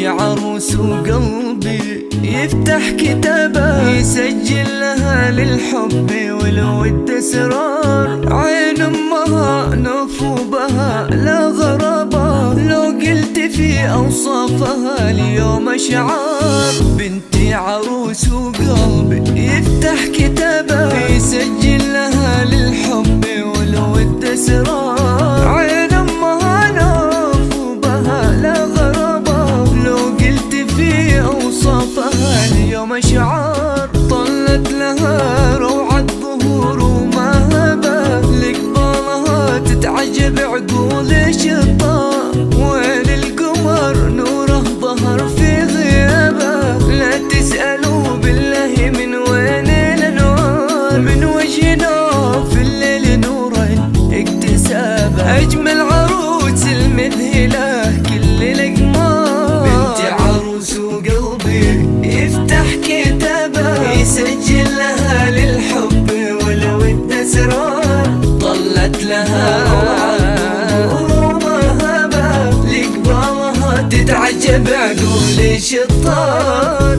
عروس وقلبي يفتح كتابه يسجل لها للحب والود اسرار. عين امها نفوبها لا غرابة، لو قلت في اوصافها اليوم اشعار. بنتي عروس وقلبي يفتح كتابه يسجل لها للحب والود اسرار. عين امها نفوبها لا غرابة، لو قلت في اوصافها اليوم اشعار. طلت لها روعة ظهور ومهابة، لقبالها تتعجب عقول الشطار. وين القمر نوره ظهر في غيابه، لا تسألوا بالله من وين الانوار. من وجهنا في الليل نورا اكتسابه، اجمل عروس المذهله كل الاقمار. بنتي عروس وقلبي يفتح كتابه يسجل لها للحب والود اسرار. طلت لها ومهابه، لقبالها تتعجب عقول الشطار.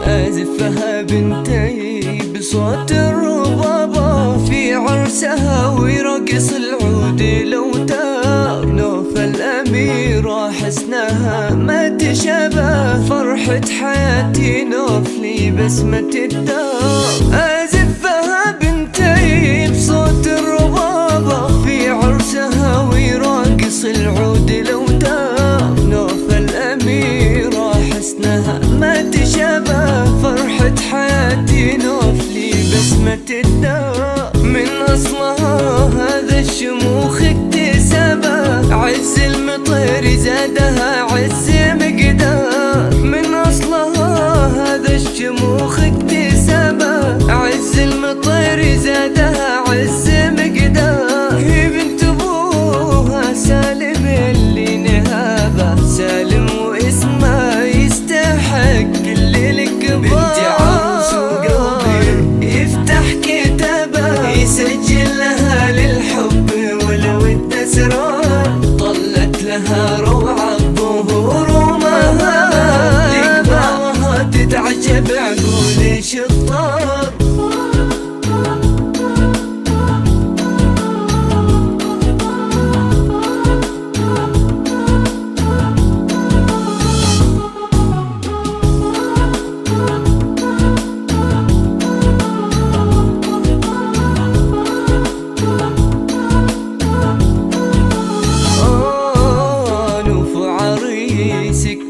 أزفها بنتي بصوت الربابة في عرسها ويرقص العود الأوتار. نوف الأميرة حسنها ما تشابه، فرحة حياتي نوف لي بسمة الدار. أزفها بنتي بصوت الربابة في عرسها ويرقص العود الأوتار. نوف الأميرة حسنها ما تشابه، فرحة حياتي نوف لي بسمة الدار. من أصلها هذا الشموخ اكتسابه، عز المطير زادها عز مقدار. من أصلها هذا الشموخ اكتسابه، عز المطير زادها عز مقدار. هي بنت أبوها سالم اللي نهابه، سالم واسمه يستحق كل الكبار. بنتي عروس وقلبي يفتح كتابه يسجل لها للحب والود اسرار. طلت لها روعة ظهور ومهابة، لقبالها تتعجب عقول الشطار.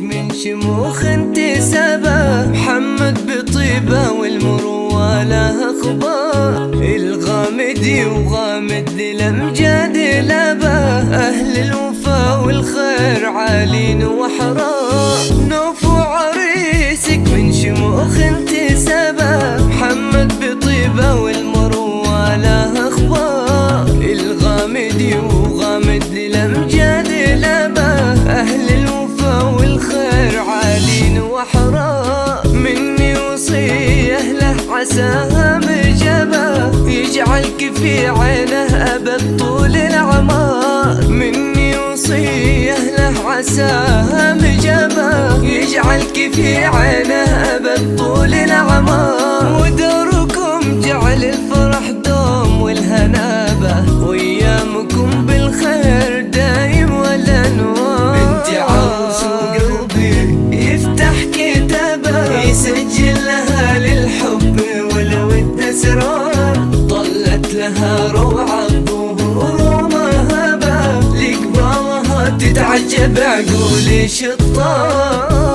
من شموخ انتسابه، محمد بطيبه والمروه لها اخبار. الغامدي وغامد الامجاد لابه، اهل الوفا والخير عالين واحرار. نوف عريسك من شموخ انتسابه، محمد بطيبه والمروه لها اخبار. الغامدي وغامد الامجاد لابه، اهل الوفا والخير عالين واحرار. مني وصيه له عساها مجابه، يجعلك في عينه ابد طول الاعمار. مني وصيه له عساها مجابه، يجعلك في عينه ابد طول الاعمار. وداركم جعل الفرح دوم والهنابه، وايامكم بالخير دايم والانوار. بنتي عروس وقلبي يفتح كتابه يسجل لها للحب والود اسرار. طلت لها روعة ظهور ومهابة، لقبالها تتعجب عقول الشطار.